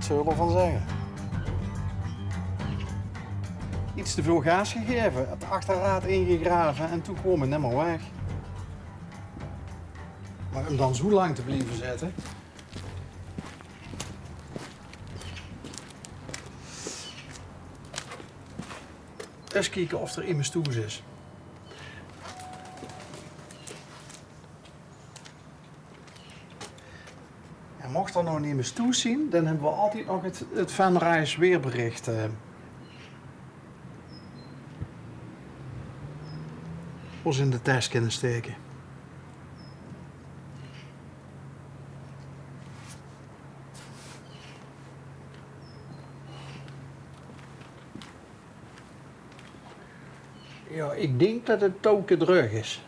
zullen we van zeggen. Iets te veel gas gegeven, het achterraad ingegraven en toen kwam het helemaal weg. Maar hem dan zo lang te blijven zetten. Eens kijken of er in mijn stoel is. En mocht er nog niet in mijn stoel zien, dan hebben we altijd nog het Venraais weerbericht. Ons in de test kunnen steken. Ja, ik denk dat het token terug is.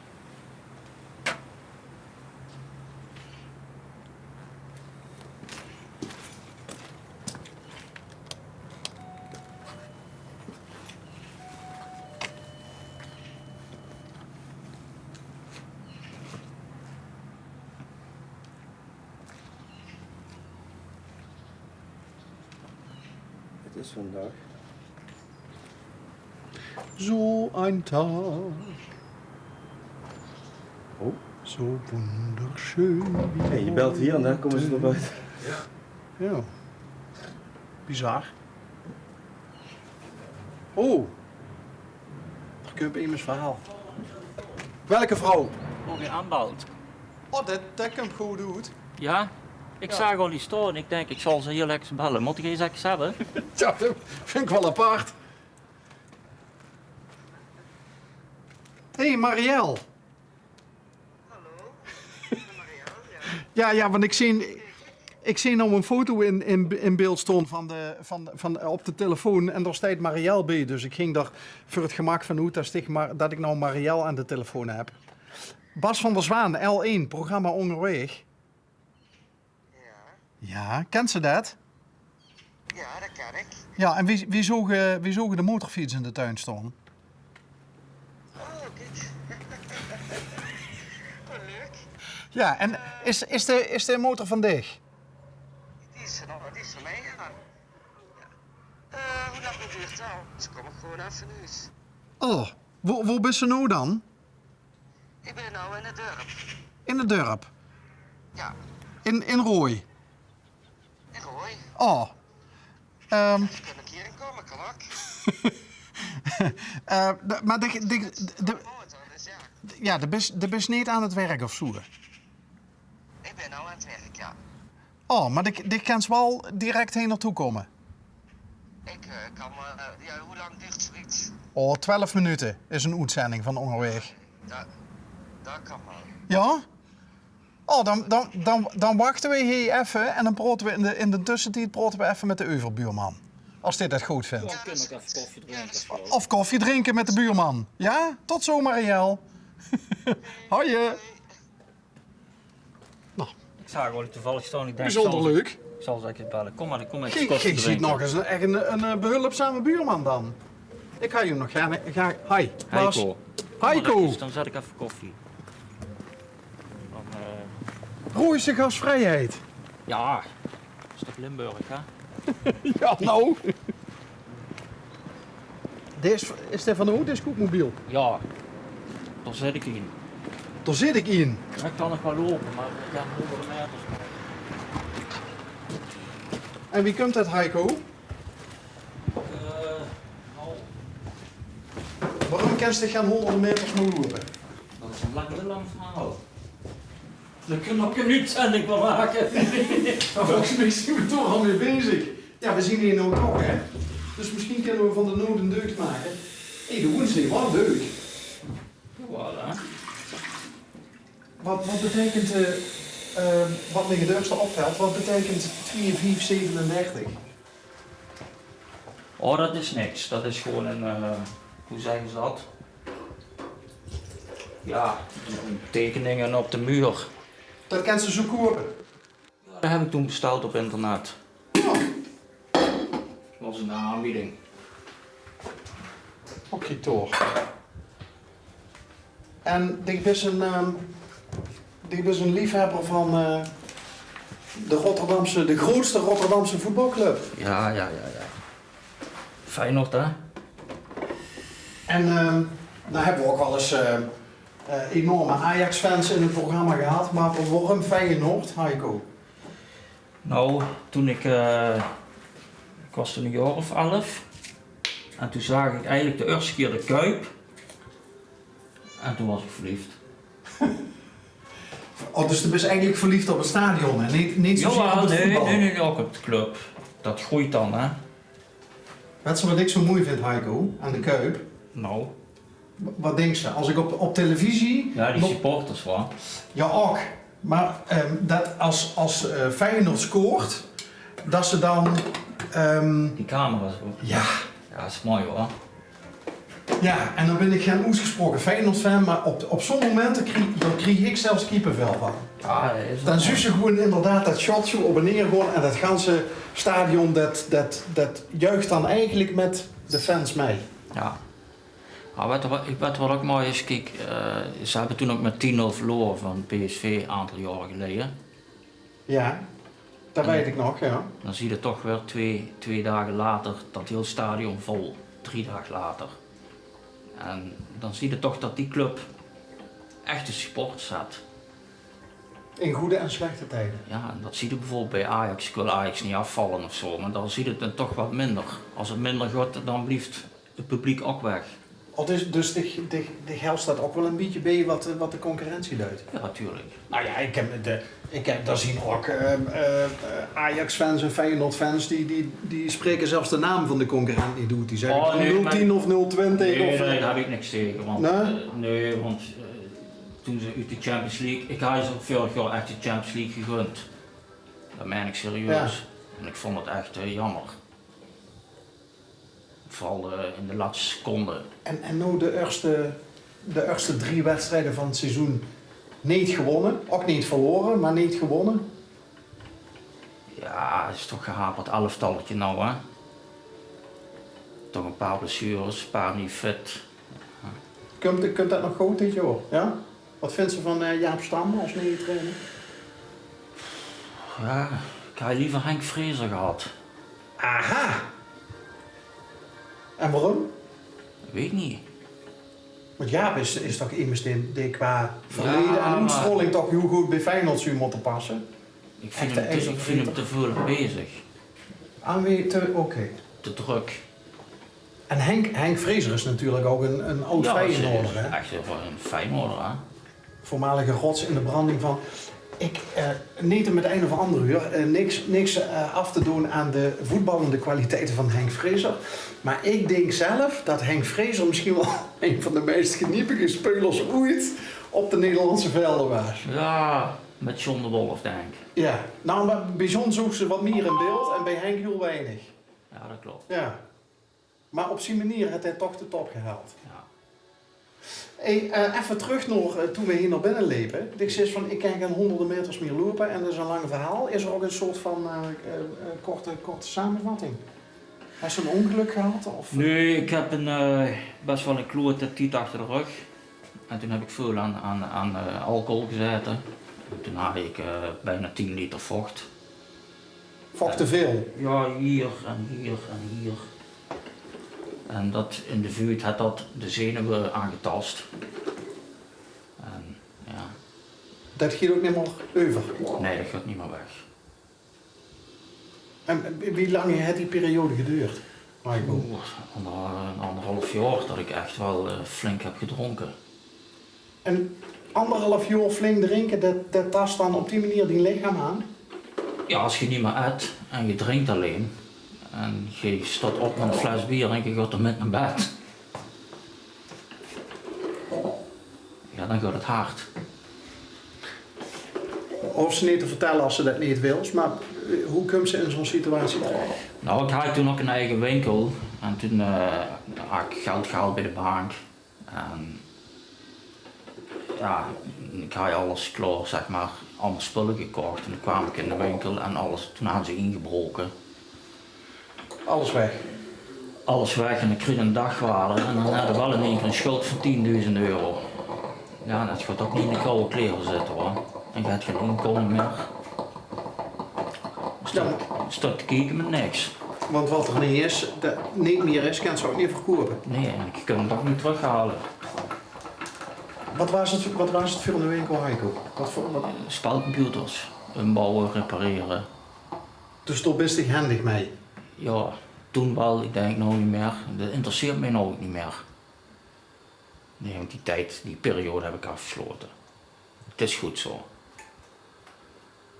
Het is vandaag. So ein Tag. Oh. Zo wunderschön. Hey, je belt hier en daar komen ze naar buiten. Ja. Bizar. Oh. Daar kun je op iemands verhaal. Welke vrouw? Ook in aanbouwt. Oh, dat komt goed uit. Ja? Ik zag al die storen. Ik denk, ik zal ze heel lekker bellen. Moet ik eens even hebben? Ja, dat vind ik wel apart. Hé, hey, Marielle. Hallo, Marielle, Ja, want ik zie nou een foto in beeld staan van op de telefoon en daar staat Marielle bij. Dus ik ging daar voor het gemak van uit dat ik nou Marielle aan de telefoon heb. Bas van der Zwaan, L1, programma Onderweg. Ja, Ja, kent ze dat? ja, dat kan ik. Ja, en wie zogen de motorfiets in de tuin staan? Oh, kijk. Oh, leuk. Ja, en is de motor van dich? Die is van mij, ja. Hoe lang duurt het al? Dus kom ik gewoon even naar huis. Oh, waar ben je nou dan? Ik ben nou in het dorp. In het dorp? Ja, In Rooi? in Rooi. Oh. Je kunt een keer in komen, kan ook. Maar Motor, dus ja. de best niet aan het werk of zo. Ik ben nou aan het werk, ja. Oh, maar die kan wel direct heen naartoe komen. Ik kan maar... ja, hoe lang duurt zoiets? Oh, 12 minuten is een uitzending van Onderweg. Dat kan wel. Ja? Oh, dan wachten we hier even en dan praten we in de tussentijd praten we even met de overbuurman. Als dit het goed vindt. Dan kun ik even koffie drinken. of zo. Of koffie drinken met de buurman. Ja? Tot zo, Marielle. Hoi. Nou, Ik zag al toevallig staan. Ik denk, bijzonder leuk. Ik zal ze even bellen. Kom maar even Je koffie ziet drinken. nog eens echt een behulpzame buurman dan. Ik ga je nog gaan. Hi, Bas. Heiko. Heiko. Dan zet ik even koffie. Dan, Rooise gasvrijheid. ja, dat is toch Limburg, hè? Ja, nou. Is dit van de Hoed? Is koekmobiel? Ja, daar zit ik in. Daar zit ik in. Ja, ik kan nog wel lopen, maar ik heb honderden meters. En wie komt dat, Heiko? Nou, Waarom kan je gaan honderden meters maar lopen? dat is een lang verhaal. Daar kunnen we ook een uitzending van maken. Nou, volgens mij zijn we toch al mee bezig. Ja, we zien hier nou toch, hè. Dus misschien kunnen we van de nood een deugd maken. Hé, de woensdag, wat een deugd. Voilà. Wat betekent, wat mijn gedeugste optelt, wat betekent 2, 5, 37? Oh, dat is niks. Dat is gewoon een, hoe zeggen ze dat? Ja, tekeningen op de muur. Dat kan ze zo kopen. Dat heb ik toen besteld op internet. Ja. Dat was een aanbieding. Oké, toch. En ik ben een liefhebber De grootste Rotterdamse voetbalclub. Ja. Feyenoord, hè? En daar hebben we ook wel eens enorme Ajax-fans in het programma gehad. Maar waarom Feyenoord, Heiko? Nou, toen ik was toen een jaar of 11. En toen zag ik eigenlijk de eerste keer de Kuip. En toen was ik verliefd. Oh, dus je bent eigenlijk verliefd op het stadion en niet zozeer op het voetbal? Nee, ook op de club. Dat groeit dan, hè? Weet je wat ik zo mooi vind, Heiko, aan de Kuip? Nou, Wat denk je? Als ik op televisie... ja, die supporters van. Ja, ook. Maar dat als Feyenoord scoort, dat ze dan... Die camera's ook. ja, Ja, dat is mooi hoor. ja, en dan ben ik geen uitgesproken Feyenoord-fan, maar op zo'n momenten krijg ik zelfs kippenvel van. Ja, dat is Dan ook zie je gewoon inderdaad dat shotje op en neer gewoon en dat ganse stadion, dat juicht dan eigenlijk met de fans mee. Ja. Ja, weet wat ook mooi is? Kijk, ze hebben toen ook met 10-0 verloren van PSV een aantal jaren geleden. Ja, dat weet ik nog, ja. Dan zie je toch weer twee dagen later dat heel stadion vol, 3 dagen later. En dan zie je toch dat die club echte supporters had. In goede en slechte tijden. Ja, en dat zie je bijvoorbeeld bij Ajax. Ik wil Ajax niet afvallen of zo, maar dan zie je het dan toch wat minder. Als het minder gaat, dan blijft het publiek ook weg. Oh, dus de geld staat ook wel een beetje bij wat de concurrentie duidt. Ja, natuurlijk. Nou ja, ik heb daar zien ook Ajax-fans en Feyenoord-fans die spreken zelfs de naam van de concurrent niet uit. Die zeggen Oh, nee, 010 of 020 Nee, of... daar heb ik niks tegen. Want, Nee? want toen ze uit de Champions League, ik had ze vorig jaar echt de Champions League gegund. Dat meen ik serieus. En ik vond het echt jammer. Vooral in de laatste seconde. En nou de eerste 3 wedstrijden van het seizoen niet gewonnen. Ook niet verloren, maar niet gewonnen. Ja, het is toch gehaperd elftalletje nou hè. Toch een paar blessures, een paar niet fit. Kunt dat nog goed dit jaar? Ja? Wat vindt ze van Jaap Stam als nieuwe trainer? Ja, ik had liever Henk Vrezer gehad. Aha! En waarom? Ik weet niet. Want Jaap is toch iemand die qua verleden Ja, en uitstraling toch heel goed bij Feyenoord zou moeten passen? Ik vind, Echte ik vind hem te veel bezig. Oké. Te druk. En Henk Vrezer is natuurlijk ook een oud Feyenoorder, hè? Echt een Feyenoorder, hè? Voormalige rots in de branding van... niet met een of andere uur, niks af te doen aan de voetballende kwaliteiten van Henk Vrezer. Maar ik denk zelf dat Henk Vrezer misschien wel een van de meest geniepige spelers ooit op de Nederlandse velden was. Ja, met John de Wolf denk ik. Ja, nou, maar bij John zoeken ze wat meer in beeld en bij Henk heel weinig. Ja, dat klopt. Ja. Maar op zijn manier heeft hij toch de top gehaald. Ja. Hey, even terug nog toen we hier naar binnen liepen. Ik zei van, ik kan geen honderden meters meer lopen en dat is een lang verhaal. Is er ook een soort van korte samenvatting? Heb je een ongeluk gehad? Of? Nee, ik heb best wel een klote tijd achter de rug. En toen heb ik veel aan alcohol gezeten. En toen had ik bijna 10 liter vocht. Vocht te veel? Ja, hier en hier en hier. En dat in de vuur had dat de zenuwen aangetast. En ja. Dat gaat ook niet meer over? Nee, dat gaat niet meer weg. En wie lang heeft die periode geduurd, Michael? Anderhalf jaar dat ik echt wel flink heb gedronken. En 1,5 jaar flink drinken, dat tast dan op die manier die lichaam aan? Ja, als je niet meer eet en je drinkt alleen en je staat op met een fles bier en je gaat er met naar bed. Ja, dan gaat het hard. Of ze niet te vertellen als ze dat niet wil, maar hoe komt ze in zo'n situatie terecht? Nou, ik had toen ook een eigen winkel en toen had ik geld gehaald bij de bank. En ja, ik had alles klaar, zeg maar, allemaal spullen gekocht. En toen kwam ik in de winkel en alles, toen hadden ze ingebroken. Alles weg. Alles weg en ik kreeg een dagwaarde en dan hadden we wel in één keer een schuld van 10.000 euro. Ja, dat gaat ook niet in de koude kleren zitten hoor. En je hebt geen inkomen meer. Staat te kijken met niks. Want wat er niet is, dat niet meer is, kan ze ook niet verkopen. Nee, en ik kan het ook niet terughalen. Wat was het voor een winkel, Heiko? Wat? Spelcomputers, inbouwen, repareren. Dus daar best ik handig mee. Ja, toen wel, ik denk nou niet meer. Dat interesseert mij nou ook niet meer. Nee, want die periode heb ik afgesloten. Het is goed zo.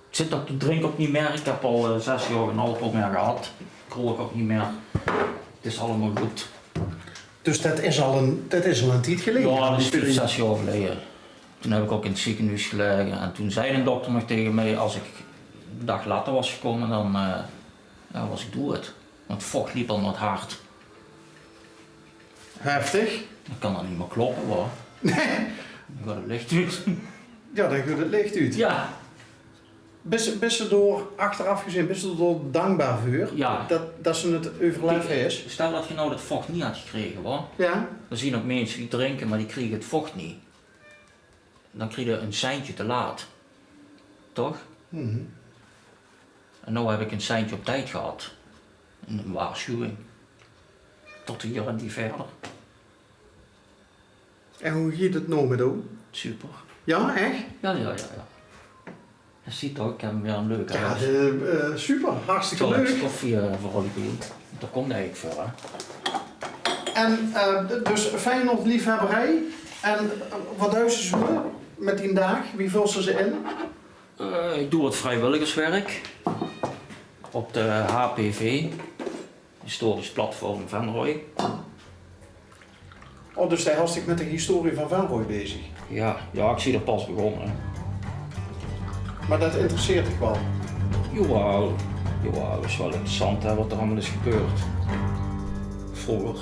Ik zit op de drink ook niet meer. Ik heb al 6 jaar geen alcohol meer gehad. Ik rook ook niet meer. Het is allemaal goed. Dus dat is al een tijd geleden? Ja, dat is Die 5, 6 jaar geleden. Toen heb ik ook in het ziekenhuis gelegen. En toen zei een dokter nog tegen mij, als ik een dag later was gekomen, dan was ik dood. Want het vocht liep al naar het hart. Heftig. Dan kan dat niet meer kloppen hoor. Nee. Dan gaat het licht uit. Ja, dan gaat het licht uit. Ja. Best je door, achteraf gezien, best je door dankbaar voor Ja. dat ze het overleven is? Stel dat je nou dat vocht niet had gekregen hoor. Ja. Dan zie je ook mensen die drinken, maar die kregen het vocht niet. Dan krijg je een seintje te laat. Toch? Mhm. En nu heb ik een seintje op tijd gehad. Een waarschuwing. Tot hier en die verder. En hoe gaat het nou met jou? Super. Ja, echt? Ja. Je ziet toch, ik heb weer een leuke Ja, huis. super. Hartstikke Zal ik leuk. koffie voor jullie doen? Daar komt eigenlijk voor hè. En dus Feyenoord liefhebberij. En wat doen ze zo met die dag? Wie vult ze in? Ik doe wat vrijwilligerswerk. Op de HPV. Historisch Platform Venrooy. Oh, dus hij was met de historie van Venrooy bezig. Ja, ik zie er pas begonnen. Maar dat interesseert ik wel. Jawel, dat is wel interessant hè, wat er allemaal is gebeurd. Vroeger.